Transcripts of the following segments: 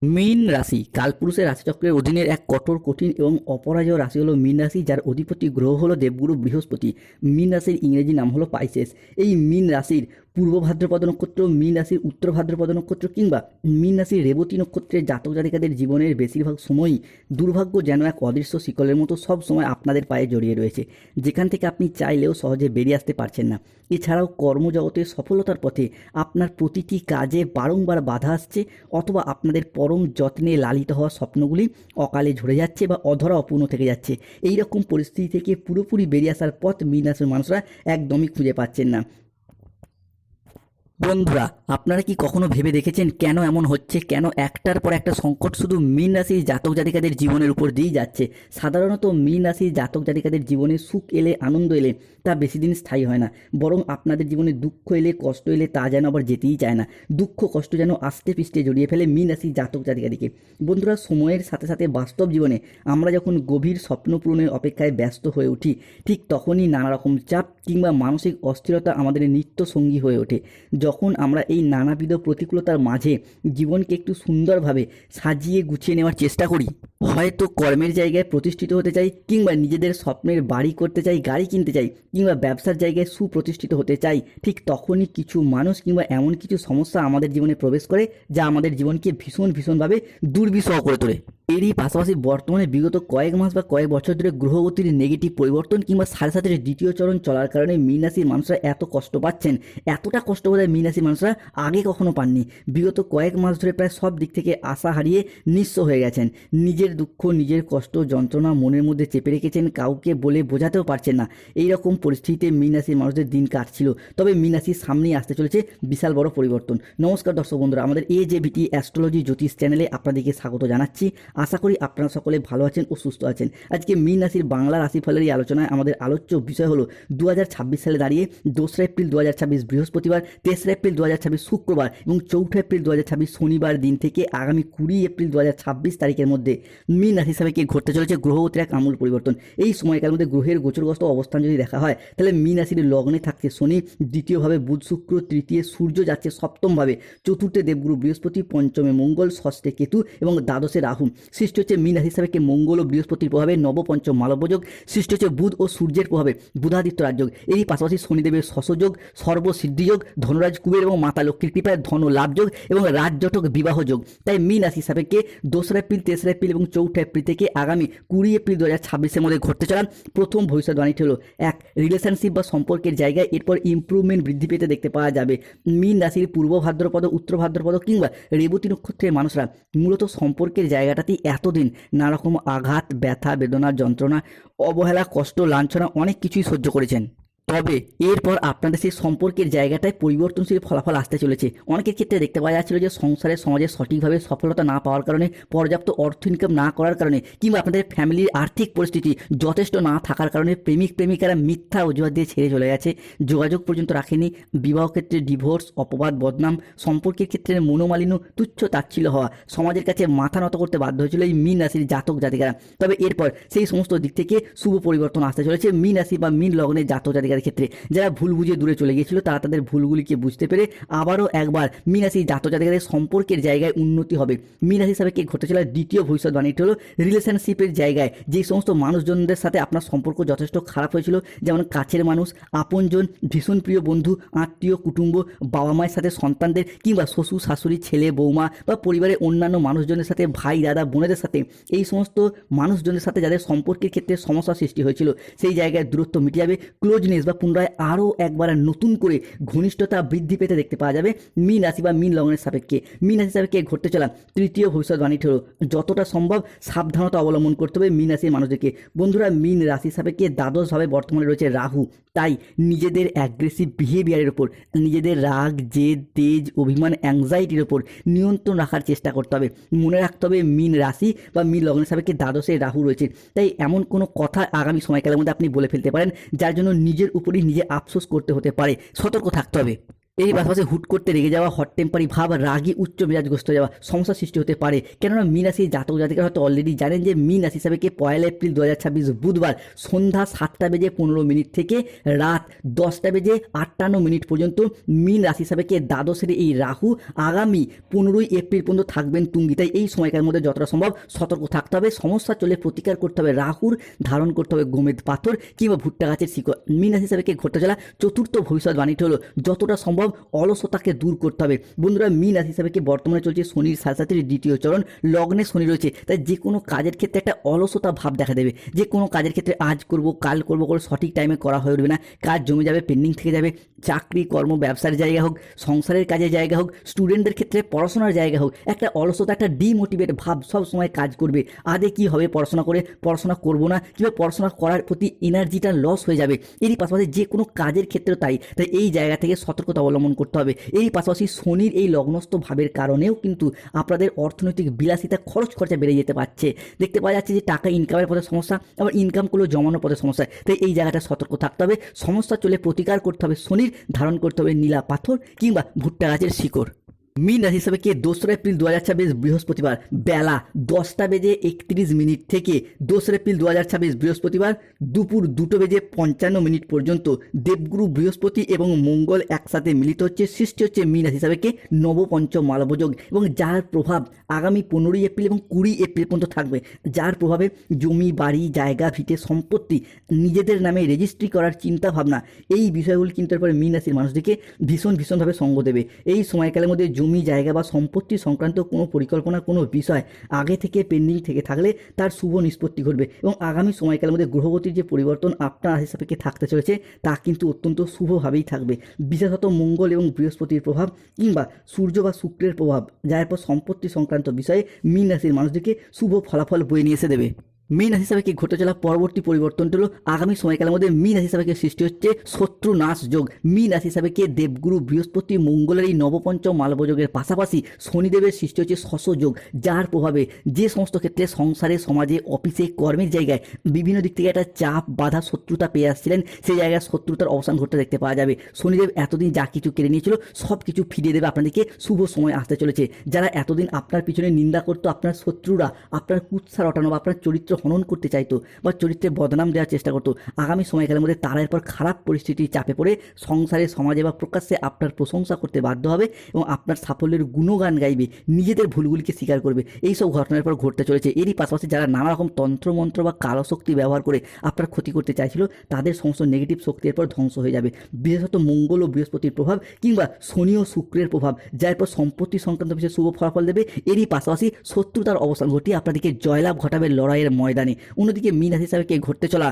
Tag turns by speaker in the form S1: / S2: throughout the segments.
S1: মীন রাশি কালপুরুষের রাশিচক্রের অধীনের এক কঠোর কঠিন এবং অপরাজেয় রাশি হলো মীন রাশি, যার অধিপতি গ্রহ হলো দেবগুরু বৃহস্পতি। মীন রাশির ইংরেজি নাম হলো পাইসেস। এই মীন রাশির পূর্ব ভাদ্রপদ নক্ষত্র, মীন রাশির উত্তর ভাদ্রপদ নক্ষত্র কিংবা মীন রাশির রেবতী নক্ষত্রের জাতক জাতিকাদের জীবনের বেশিরভাগ সময়ই দুর্ভাগ্য যেন এক অদৃশ্য শিকলের মতো সব সময় আপনাদের পায়ে জড়িয়ে রয়েছে, যেখান থেকে আপনি চাইলেও সহজে বেরিয়ে আসতে পারছেন না। এছাড়াও কর্মজগতে সফলতার পথে আপনার প্রতিটি কাজে বারংবার বাধা আসছে, অথবা আপনাদের পরম যত্নে লালিত হওয়া স্বপ্নগুলি অকালে ঝরে যাচ্ছে বা অধরা অপূর্ণ থেকে যাচ্ছে। এই রকম পরিস্থিতি থেকে পুরোপুরি বেরিয়ে আসার পথ মীন রাশির মানুষরা একদমই খুঁজে পাচ্ছেন না। বন্ধুরা, আপনারা কি কখনো ভেবে দেখেছেন কেন এমন হচ্ছে? কেন একটার পর একটা সংকট শুধু মীন রাশির জাতক জাতিকাদের জীবনের উপর দিয়েই যাচ্ছে? সাধারণত মীন রাশির জাতক জাতিকাদের জীবনে সুখ এলে, আনন্দ এলে তা বেশি দিন স্থায়ী হয় না, বরং আপনাদের জীবনে দুঃখ এলে, কষ্ট এলে তা যেন আবার যেতেই চায় না। দুঃখ কষ্ট যেন আস্তে পিষ্টে জড়িয়ে ফেলে মীন রাশির জাতক জাতিকাদিকে। বন্ধুরা, সময়ের সাথে সাথে বাস্তব জীবনে আমরা যখন গভীর স্বপ্ন পূরণের অপেক্ষায় ব্যস্ত হয়ে উঠি, ঠিক তখনই নানা রকম চাপ কিংবা মানসিক অস্থিরতা আমাদের নিত্য সঙ্গী হয়ে ওঠে। যখন আমরা এই নানাবিধ প্রতিকূলতার মাঝে জীবনকে একটু সুন্দরভাবে সাজিয়ে গুছিয়ে নেওয়ার চেষ্টা করি, হয়তো কর্মের জায়গায় প্রতিষ্ঠিত হতে চাই, কিংবা নিজেদের স্বপ্নের বাড়ি করতে চাই, গাড়ি কিনতে চাই, কিংবা ব্যবসার জায়গায় সুপ্রতিষ্ঠিত হতে চাই, ঠিক তখনই কিছু মানুষ কিংবা এমন কিছু সমস্যা আমাদের জীবনে প্রবেশ করে যা আমাদের জীবনকে ভীষণভাবে দুর্বিষহ করে তোলে। এরই পাশাপাশি বর্তমানে বিগত কয়েক মাস বা কয়েক বছর ধরে গ্রহগতির নেগেটিভ পরিবর্তন কিংবা সাড়ে সাতের দ্বিতীয় চরণ চলার কারণে মীন রাশির মানুষরা এত কষ্ট পাচ্ছেন। এতটা কষ্ট বোধহয় মীন রাশির মানুষরা আগে কখনো পাননি। বিগত কয়েক মাস ধরে প্রায় সব দিক থেকে আশা হারিয়ে নিঃস্ব হয়ে গেছেন। নিজের দুঃখ, নিজের কষ্ট, যন্ত্রণা মনের মধ্যে চেপে রেখেছেন, কাউকে বলে বোঝাতেও পারছেন না। এই রকম পরিস্থিতিতে মীন রাশির মানুষদের দিন কাটছিল। তবে মীন রাশির সামনেই আসতে চলেছে বিশাল বড় পরিবর্তন। নমস্কার দর্শক বন্ধুরা, আমাদের AJBT অ্যাস্ট্রোলজি জ্যোতিষ চ্যানেলে আপনাদেরকে স্বাগত জানাচ্ছি। আশা করি আপনারা সকলে ভালো আছেন ও সুস্থ আছেন। আজকে মীন রাশির বাংলা রাশিফলের এই আলোচনায় আমাদের আলোচ্য বিষয় হলো 2026 সালে দাঁড়িয়ে 2রা এপ্রিল 2026 বৃহস্পতিবার, 3রা এপ্রিল 2026 শুক্রবার এবং 4ঠা এপ্রিল 2026 শনিবার দিন থেকে আগামী 20 এপ্রিল 2026 তারিখের মধ্যে মীন রাশি হিসাবে কি ঘটতে চলেছে গ্রহগতির এক আমূল পরিবর্তন। এই সময়কালের মধ্যে গ্রহের গোচরগ্রস্ত অবস্থান যদি দেখা হয়, তাহলে মীন রাশির লগ্নে থাকছে শনি, দ্বিতীয়ভাবে বুধ শুক্র, তৃতীয় সূর্য যাচ্ছে সপ্তমভাবে, চতুর্থে দেবগুরু বৃহস্পতি, পঞ্চমে মঙ্গল, ষষ্ঠে কেতু এবং দ্বাদশে রাহু। সৃষ্টি হচ্ছে মীন রাশি হিসাবে মঙ্গল ও বৃহস্পতির প্রভাবে নবপঞ্চম মালব্যযোগ, সৃষ্টি হচ্ছে বুধ ও সূর্যের প্রভাবে বুধাদিত্য রাজযোগ। এরই পাশাপাশি শনিদেবের শশযোগ, সর্বসিদ্ধিযোগ, ধনুরাজ কুবের এবং মাতা লক্ষ্মীর কৃপায় ধন লাভযোগ এবং রাজজটক বিবাহযোগ। তাই মীন রাশি হিসাবে 2রা এপ্রিল, 3রা এপ্রিল এবং 4ঠা এপ্রিল থেকে আগামী 20 এপ্রিল 2026-এর মধ্যে ঘটতে চলার প্রথম ভবিষ্যৎবাণীটি হলো এক, রিলেশনশিপ বা সম্পর্কের জায়গায় এরপর ইমপ্রুভমেন্ট বৃদ্ধি পেতে দেখতে পাওয়া যাবে। মীন রাশির পূর্ব ভাদ্রপদ, উত্তর ভাদ্রপদ কিংবা রেবতী নক্ষত্রের মানুষরা মূলত সম্পর্কের জায়গাটাতেই এতদিন নানা রকম আঘাত, ব্যথা, বেদনা, যন্ত্রণা, অবহেলা, কষ্ট, লাঞ্ছনা অনেক কিছুই সহ্য করেছেন। তবে এরপর আপনাদের সেই সম্পর্কের জায়গাটায় পরিবর্তনশীল ফলাফল আসতে চলেছে। অনেকের ক্ষেত্রে দেখতে পাওয়া যাচ্ছিল যে সংসারে, সমাজে সঠিকভাবে সফলতা না পাওয়ার কারণে, পর্যাপ্ত অর্থ ইনকাম না করার কারণে কিংবা আপনাদের ফ্যামিলির আর্থিক পরিস্থিতি যথেষ্ট না থাকার কারণে প্রেমিক প্রেমিকারা মিথ্যা অজুহাত দিয়ে ছেড়ে চলে গেছে, যোগাযোগ পর্যন্ত রাখেনি, বিবাহ ক্ষেত্রে ডিভোর্স, অপবাদ, বদনাম, সম্পর্কের ক্ষেত্রে মনোমালিন্য, তুচ্ছ তাচ্ছিল্য হওয়া, সমাজের কাছে মাথা নত করতে বাধ্য হয়েছিল এই মীন রাশির জাতক জাতিকারা। তবে এরপর সেই সমস্ত দিক থেকে শুভ পরিবর্তন আসতে চলেছে মীন রাশি বা মীন লগ্নের জাতক জাতিকাদের ক্ষেত্রে। যারা ভুল বুঝে দূরে চলে গিয়েছিল তারা তাদের ভুলগুলিকে বুঝতে পেরে আবারও একবার মীন রাশি জাতক জাতিকাদের সম্পর্কের জায়গায় উন্নতি হবে। মীন রাশি হিসাবে ঘটতে চলা দ্বিতীয় ভবিষ্যৎবাণীটি হলো রিলেশনশিপের জায়গায় যে সমস্ত মানুষজনদের সাথে আপনার সম্পর্ক যথেষ্ট খারাপ হয়েছিল, যেমন কাছের মানুষ, আপনজন, ভীষণ প্রিয় বন্ধু, আত্মীয়, কুটুম্ব, বাবা মায়ের সাথে সন্তানদের কিংবা শ্বশুর শাশুড়ি, ছেলে বৌমা বা পরিবারের অন্যান্য মানুষজনের সাথে, ভাই দাদা বোনেদের সাথে, এই সমস্ত মানুষজনের সাথে যাদের সম্পর্কের ক্ষেত্রে সমস্যা সৃষ্টি হয়েছিল সেই জায়গায় দূরত্ব মিটে যাবে। ক্লোজনেস বা পুনরায় আরও একবার নতুন করে ঘনিষ্ঠতা বৃদ্ধি পেতে দেখতে পাওয়া যাবে মীন রাশি বা মীন লগ্নের সাপেক্ষে। মীন রাশি সাপেক্ষে ঘটতে চলা তৃতীয় ভবিষ্যৎবাণীটি হলো যতটা সম্ভব সাবধানতা অবলম্বন করতে হবে মীন রাশির মানুষদেরকে। বন্ধুরা, মীন রাশি সাপেক্ষে দ্বাদশভাবে বর্তমানে রয়েছে রাহু। তাই নিজেদের অ্যাগ্রেসিভ বিহেভিয়ারের ওপর, নিজেদের রাগ, জেদ, তেজ, অভিমান, অ্যাংজাইটির ওপর নিয়ন্ত্রণ রাখার চেষ্টা করতে হবে। মনে রাখতে হবে মীন রাশি বা মীন লগ্নের সাপেক্ষে দ্বাদশে রাহু রয়েছে। তাই এমন কোনো কথা আগামী সময়কালের মধ্যে আপনি বলে ফেলতে পারেন যার জন্য নিজের উপরই নিজে আফসোস করতে হতে পারে। সতর্ক থাকতে হবে। এর পাশাপাশি হুট করতে রেগে যাওয়া, হট টেম্পারি ভাব, রাগী উচ্চ মেজাজগ্রস্ত যাওয়া সমস্যার সৃষ্টি হতে পারে। কেননা মীন রাশির জাতক জাতিকারা হয়তো অলরেডি জানেন যে মীন রাশি হিসাবে 1 এপ্রিল 2026 বুধবার সন্ধ্যা 7:15 থেকে রাত 10:58 পর্যন্ত মীন রাশি হিসাবে দ্বাদশের এই রাহু আগামী 15 এপ্রিল পর্যন্ত থাকবেন তুঙ্গি। তাই এই সময়কালের মধ্যে যতটা সম্ভব সতর্ক থাকতে হবে। সমস্যা চলে প্রতিকার করতে হবে রাহুর, ধারণ করতে হবে গোমেদ পাথর কিংবা ভুট্টা গাছের শিকড়। মীন রাশি হিসাবে ঘটতে চলা চতুর্থ ভবিষ্যৎবাণীটি হলো যতটা সম্ভব অলসতাকে দূর করতে হবে। বন্ধুরা, মীন রাশি হিসাবে বর্তমানে চলছে শনির সাথে দ্বিতীয় চরণ, লগ্নে শনি রয়েছে। তাই যে কোনো কাজের ক্ষেত্রে একটা অলসতা ভাব দেখা দেবে। যে কোনো কাজের ক্ষেত্রে আজ করব কাল করব করে সঠিক টাইমে করা হয়ে উঠবে না, কাজ জমে যাবে, পেন্ডিং থেকে যাবে। চাকরি কর্ম ব্যবসার জায়গা হোক, সংসারের কাজের জায়গা হোক, স্টুডেন্টদের ক্ষেত্রে পড়াশোনার জায়গা হোক, একটা অলসতা, একটা ডিমোটিভেট ভাব সব সময় কাজ করবে। আদে কি হবে পড়াশোনা করে, পড়াশোনা করব না, কিংবা পড়াশোনা করার প্রতি এনার্জিটা লস হয়ে যাবে। এরই পাশাপাশি যে কোনো কাজের ক্ষেত্রে তাই এই জায়গা থেকে সতর্কতা অবলম্বন করতে হবে। এরই পাশাপাশি শনির এই লগ্নস্থ ভাবের কারণেও কিন্তু আপনাদের অর্থনৈতিক বিলাসিতা, খরচ খরচা বেড়ে যেতে পারছে। দেখতে পাওয়া যাচ্ছে যে টাকা ইনকামের পথে সমস্যা, আবার ইনকাম করলেও জমানোর পথে সমস্যা। তাই এই জায়গাটা সতর্ক থাকতে হবে। সমস্যা চলে প্রতিকার করতে হবে শনির, ধারণ করতে হবে নীলা পাথর কিংবা ভুট্টা গাছের শিকড়। মীন রাশি হিসাবে 2 এপ্রিল 2026 বৃহস্পতিবার বেলা 10:31 থেকে 2 এপ্রিল 2026 বৃহস্পতিবার দুপুর 2:55 পর্যন্ত দেবগুরু বৃহস্পতি এবং মঙ্গল একসাথে মিলিত হচ্ছে, সৃষ্টি হচ্ছে মীন রাশি হিসাবে নবপঞ্চম মালবযোগ, এবং যার প্রভাব আগামী 15 এপ্রিল এবং 20 এপ্রিল পর্যন্ত থাকবে। যার প্রভাবে জমি, বাড়ি, জায়গা, ভিটে, সম্পত্তি নিজেদের নামে রেজিস্ট্রি করার চিন্তা ভাবনা, এই বিষয়গুলি কিন্তু এরপরে মীন রাশির মানুষদেরকে ভীষণভাবে সঙ্গ দেবে। এই সময়কালের মধ্যে জমি, জায়গা বা সম্পত্তি সংক্রান্ত কোনো পরিকল্পনা, কোনো বিষয় আগে থেকে পেন্ডিং থেকে থাকলে তার শুভ নিষ্পত্তি ঘটবে। এবং আগামী সময়কালের মধ্যে গ্রহগতির যে পরিবর্তন আপনার রাশি সাপেক্ষে থাকতে চলেছে তা কিন্তু অত্যন্ত শুভভাবেই থাকবে। বিশেষত মঙ্গল এবং বৃহস্পতির প্রভাব কিংবা সূর্য বা শুক্রের প্রভাব, যার পর সম্পত্তি সংক্রান্ত বিষয়ে মীন রাশির মানুষদেরকে শুভ ফলাফল বয়ে নিয়ে এসে দেবে। মীন রাশি হিসাবে ঘটে চলা পরবর্তী পরিবর্তনটি হলো আগামী সময়কালের মধ্যে মীন রাশি হিসাবে সৃষ্টি হচ্ছে শত্রু নাশ যোগ। মীন রাশি হিসাবে দেবগুরু বৃহস্পতি মঙ্গলের এই নবপঞ্চম মালবযোগের পাশাপাশি শনিদেবের সৃষ্টি হচ্ছে শশ যোগ, যার প্রভাবে যে সমস্ত ক্ষেত্রে সংসারে, সমাজে, অফিসে, কর্মের জায়গায় বিভিন্ন দিক থেকে একটা চাপ, বাধা, শত্রুতা পেয়ে আসছিলেন, সেই জায়গায় শত্রুতার অবসান ঘটতে দেখতে পাওয়া যাবে। শনিদেব এতদিন যা কিছু কেড়ে নিয়েছিল সব কিছু ফিরিয়ে দেবে আপনাদেরকে। শুভ সময় আসতে চলেছে। যারা এতদিন আপনার পিছনে নিন্দা করতো, আপনার শত্রুরা আপনার কুৎসা রটানো বা আপনার চরিত্র হনন করতে চাইতো বা চরিত্রে বদনাম দেওয়ার চেষ্টা করতো, আগামী সময়কালের মধ্যে তারা এরপর খারাপ পরিস্থিতির চাপে পড়ে সংসারে, সমাজে বা প্রকাশ্যে আপনার প্রশংসা করতে বাধ্য হবে এবং আপনার সাফল্যের গুণগান গাইবে, নিজেদের ভুলগুলিকে স্বীকার করবে। এইসব ঘটনার পর ঘটতে চলেছে। এরই পাশাপাশি যারা নানা রকম তন্ত্রমন্ত্র বা কালো শক্তি ব্যবহার করে আপনার ক্ষতি করতে চাইছিল, তাদের সমস্ত নেগেটিভ শক্তি এরপর ধ্বংস হয়ে যাবে। বিশেষত মঙ্গল ও বৃহস্পতির প্রভাব কিংবা শনি ও শুক্রের প্রভাব, যার পর সম্পত্তি সংক্রান্ত বিষয়ে শুভ ফলাফল দেবে। এরই পাশাপাশি শত্রুতার অবসান ঘটিয়ে আপনাদেরকে জয়লাভ ঘটাবে লড়াইয়ের ময়দানে। অন্যদিকে মীন রাশি হিসাবে ঘটতে চলা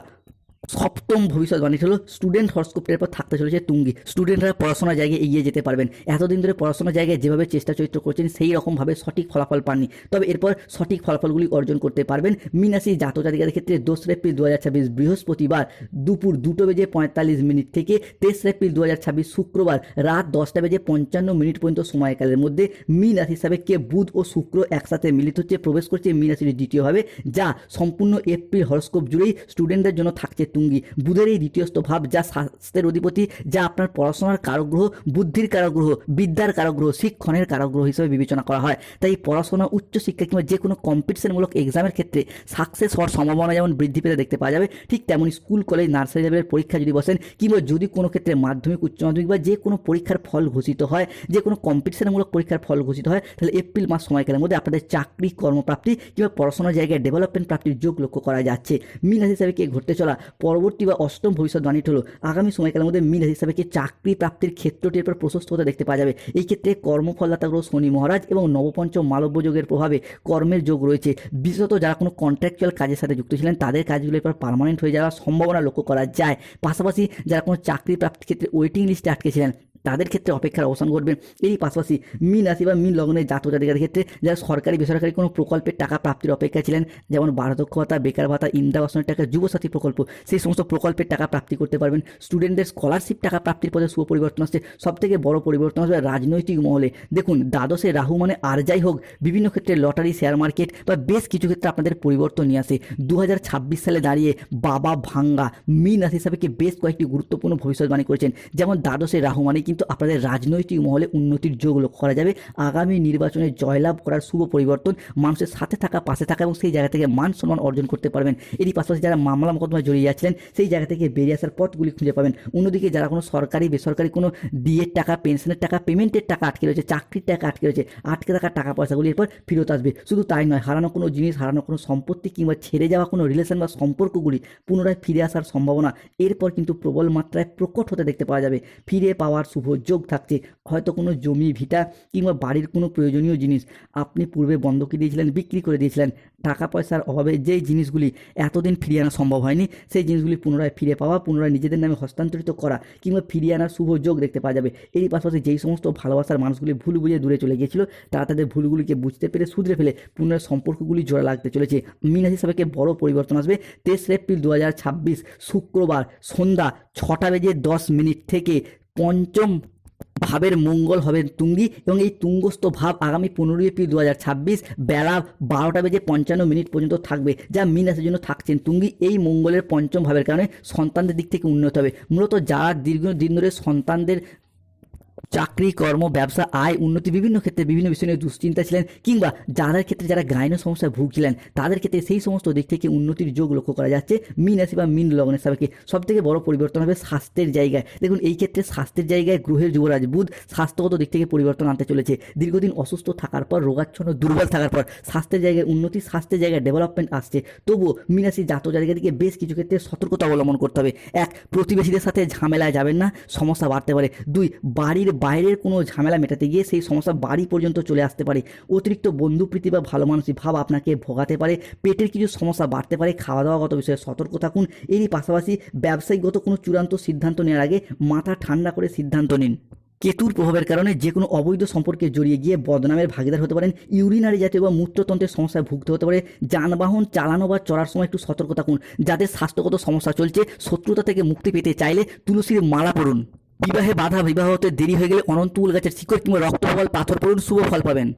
S1: সপ্তম ভবিষ্যৎবাণী হলো স্টুডেন্ট হরস্কোপের পর থাকতে চলেছে তুঙ্গি। স্টুডেন্টরা পড়াশোনার জায়গায় এগিয়ে যেতে পারবেন। এতদিন ধরে পড়াশোনার জায়গায় যেভাবে চেষ্টা চরিত্র করছেন সেই রকমভাবে সঠিক ফলাফল পাননি, তবে এরপর সঠিক ফলাফলগুলি অর্জন করতে পারবেন। মীন রাশির জাতক জাতিকাদের ক্ষেত্রে 2 এপ্রিল 2026 বৃহস্পতিবার দুপুর 2:45 থেকে 3 এপ্রিল 2026 শুক্রবার রাত 10:55 পর্যন্ত সময়কালের মধ্যে মীন রাশি হিসাবে বুধ ও শুক্র একসাথে মিলিত হচ্ছে, প্রবেশ করছে মীন রাশির দ্বিতীয়ভাবে, যা সম্পূর্ণ এপ্রিল হরস্কোপ জুড়েই স্টুডেন্টদের জন্য থাকছে তুঙ্গি। বুধের এই দ্বিতীয়স্থ ভাব, যা স্বাস্থ্যের অধিপতি, যা আপনার পড়াশোনার কারগ্রহ, বুদ্ধির কারগ্রহ, বিদ্যার কারগ্রহ, শিক্ষণের কারগ্রহ হিসেবে বিবেচনা করা হয়। তাই পড়াশোনা, উচ্চশিক্ষা কিংবা যে কোনো কম্পিটিশনমূলক এক্সামের ক্ষেত্রে সাকসেস হওয়ার সম্ভাবনা যেমন বৃদ্ধি পেতে দেখতে পাওয়া যাবে, ঠিক তেমনই স্কুল, কলেজ, নার্সারি লেভেলের পরীক্ষা যদি বসেন কিংবা যদি কোনো ক্ষেত্রে মাধ্যমিক, উচ্চ মাধ্যমিক বা যে কোনো পরীক্ষার ফল ঘোষিত হয়, যে কোনো কম্পিটিশনমূলক পরীক্ষার ফল ঘোষিত হয়, তাহলে এপ্রিল মাস সময়কালের মধ্যে আপনাদের চাকরি, কর্মপ্রাপ্তি কিংবা পড়াশোনার জায়গায় ডেভেলপমেন্ট প্রাপ্তির যোগ লক্ষ্য করা যাচ্ছে। মীন রাশি হিসাবে ঘটতে চলা পরবর্তী বা অষ্টম ভবিষ্যৎবাণীটি হলো আগামী সময়কালের মধ্যে মীন রাশি হিসাবে চাকরি প্রাপ্তির ক্ষেত্রটির পর প্রশস্ত হতে দেখতে পাওয়া যাবে। এই ক্ষেত্রে কর্মফলদাতা গ্রহ শনি মহারাজ এবং নবপঞ্চম মালব্য যোগের প্রভাবে কর্মের যোগ রয়েছে। বিশেষত যারা কোনো কন্ট্রাকচুয়াল কাজের সাথে যুক্ত ছিলেন তাদের কাজগুলো এরপর পার্মানেন্ট হয়ে যাওয়ার সম্ভাবনা লক্ষ্য করা যায়। পাশাপাশি যারা কোনো চাকরি প্রাপ্তির ক্ষেত্রে ওয়েটিং লিস্টে আটকে ছিলেন তাদের ক্ষেত্রে অপেক্ষার অবসান ঘটবে। এরই পাশাপাশি মীন রাশি বা মীন লগ্নের জাতক জাতিকাদের ক্ষেত্রে যারা সরকারি বেসরকারি কোনো প্রকল্পের টাকা প্রাপ্তির অপেক্ষা ছিলেন, যেমন বার্ধক্য ভাতা, বেকার ভাতা, ইন্দিরা আবাসনের টাকা, যুবসাথী প্রকল্প, সেই সমস্ত প্রকল্পের টাকা প্রাপ্তি করতে পারবেন। স্টুডেন্টদের স্কলারশিপ টাকা প্রাপ্তির পথে শুভ পরিবর্তন আসছে। সবথেকে বড় পরিবর্তন আসবে রাজনৈতিক মহলে। দেখুন, দ্বাদশে রাহু মানে আর যাই হোক, বিভিন্ন ক্ষেত্রে লটারি, শেয়ার মার্কেট বা বেশ কিছু ক্ষেত্রে আপনাদের পরিবর্তন নিয়ে আসে। 2026 সালে দাঁড়িয়ে বাবা ভাঙ্গা মীন রাশি হিসাবে বেশ কয়েকটি গুরুত্বপূর্ণ ভবিষ্যৎবাণী করেছেন। যেমন দ্বাদশে রাহু মানে কিন্তু কিন্তু আপনাদের রাজনৈতিক মহলে উন্নতির যোগ লক্ষ্য করা যাবে। আগামী নির্বাচনে জয়লাভ করার শুভ পরিবর্তন, মানুষের সাথে থাকা, পাশে থাকা এবং সেই জায়গা থেকে মান সম্মান অর্জন করতে পারবেন। এরই পাশাপাশি যারা মামলা মোকদ্দমায় জড়িয়ে যাচ্ছিলেন সেই জায়গা থেকে বেরিয়ে আসার পথগুলি খুঁজে পাবেন। অন্যদিকে যারা কোনো সরকারি বেসরকারি কোনো ডিএর টাকা, পেনশনের টাকা, পেমেন্টের টাকা আটকে রয়েছে, চাকরির টাকা আটকে রয়েছে, আটকে থাকা টাকা পয়সাগুলি এরপর ফেরত আসবে। শুধু তাই নয়, হারানো কোনো জিনিস, হারানো কোনো সম্পত্তি কিংবা ছেড়ে যাওয়া কোনো রিলেশন বা সম্পর্কগুলি পুনরায় ফিরে আসার সম্ভাবনা এরপর কিন্তু প্রবল মাত্রায় প্রকট হতে দেখতে পাওয়া যাবে। ফিরে পাওয়ার শুভ যোগ থাকছে। হয়তো কোনো জমি ভিটা কিংবা বাড়ির কোনো প্রয়োজনীয় জিনিস আপনি পূর্বে বন্ধকি দিয়েছিলেন, বিক্রি করে দিয়েছিলেন। টাকা পয়সার অভাবে যেই জিনিসগুলি এতদিন ফিরিয়ে আনা সম্ভব হয়নি, সেই জিনিসগুলি পুনরায় ফিরে পাওয়া, পুনরায় নিজেদের নামে হস্তান্তরিত করা কিংবা ফিরিয়ে আনার শুভ যোগ দেখতে পাওয়া যাবে। এরই পাশাপাশি যেই সমস্ত ভালোবাসার মানুষগুলি ভুল বুঝে দূরে চলে গিয়েছিল, তারা তাদের ভুলগুলিকে বুঝতে পেরে শুধরে ফেলে পুনরায় সম্পর্কগুলি জোড়া লাগতে চলেছে। মীন রাশি সাপেক্ষে বড় পরিবর্তন আসবে 23 এপ্রিল 2026 শুক্রবার সন্ধ্যা 6:10 থেকে পঞ্চম ভাবের মঙ্গল হবে তুঙ্গি, এবং এই তুঙ্গস্থ ভাব আগামী 15 এপ্রিল 2026 বেলা 12:55 পর্যন্ত থাকবে, যা মীন রাশির জন্য থাকছেন তুঙ্গি। এই মঙ্গলের পঞ্চম ভাবের কারণে সন্তানদের দিক থেকে উন্নত হবে। মূলত যারা দীর্ঘদিন ধরে সন্তানদের চাকরি, কর্ম, ব্যবসা, আয়, উন্নতি বিভিন্ন ক্ষেত্রে বিভিন্ন বিষয় নিয়ে দুশ্চিন্তা ছিলেন, কিংবা যাদের ক্ষেত্রে যারা গাইন সমস্যায় ভুগছিলেন তাদের ক্ষেত্রে সেই সমস্ত দিক থেকে উন্নতির যোগ লক্ষ্য করা যাচ্ছে। মীন রাশি বা মীন লগ্নের সাপেক্ষে সবথেকে বড় পরিবর্তন হবে স্বাস্থ্যের জায়গায়। দেখুন, এই ক্ষেত্রে স্বাস্থ্যের জায়গায় গ্রহের যুবরাজ বুধ স্বাস্থ্যগত দিক থেকে পরিবর্তন আনতে চলেছে। দীর্ঘদিন অসুস্থ থাকার পর, রোগাচ্ছন্ন, দুর্বল থাকার পর স্বাস্থ্যের জায়গায় উন্নতি, স্বাস্থ্যের জায়গায় ডেভেলপমেন্ট আসছে। তবুও মীন রাশি জাতক জাতিকার দিকে বেশ কিছু ক্ষেত্রে সতর্কতা অবলম্বন করতে হবে। 1, প্রতিবেশীদের সাথে ঝামেলায় যাবেন না, সমস্যা বাড়তে পারে। 2, বাড়ির বাইরের কোনো ঝামেলা মেটাতে গিয়ে সেই সমস্যা বাড়ি পর্যন্ত চলে আসতে পারে। অতিরিক্ত বন্ধুপ্রীতি বা ভালো মানসিক ভাব আপনাকে ভোগাতে পারে। পেটের কিছু সমস্যা বাড়তে পারে। খাওয়া দাওয়াগত বিষয়ে সতর্ক থাকুন। এরই পাশাপাশি ব্যবসায়িকগত কোনো চূড়ান্ত সিদ্ধান্ত নেওয়ার আগে মাথা ঠান্ডা করে সিদ্ধান্ত নিন। কেতুর প্রভাবের কারণে যে কোনো অবৈধ সম্পর্কে জড়িয়ে গিয়ে বদনামের ভাগিদার হতে পারেন। ইউরিনারি জাতীয় বা মূত্রতন্ত্রের সমস্যায় ভুগতে হতে পারে। যানবাহন চালানো বা চড়ার সময় একটু সতর্ক থাকুন। যাদের স্বাস্থ্যগত সমস্যা চলছে, শত্রুতা থেকে মুক্তি পেতে চাইলে তুলসীর মালা পড়ুন। বিবাহে বাধা, বিবাহ হতে দেরি হয়ে গেলে অনন্ত উল গাছের শিকড় কিংবা রক্তফল পাথর পড়ুন, শুভ ফল পাবেন।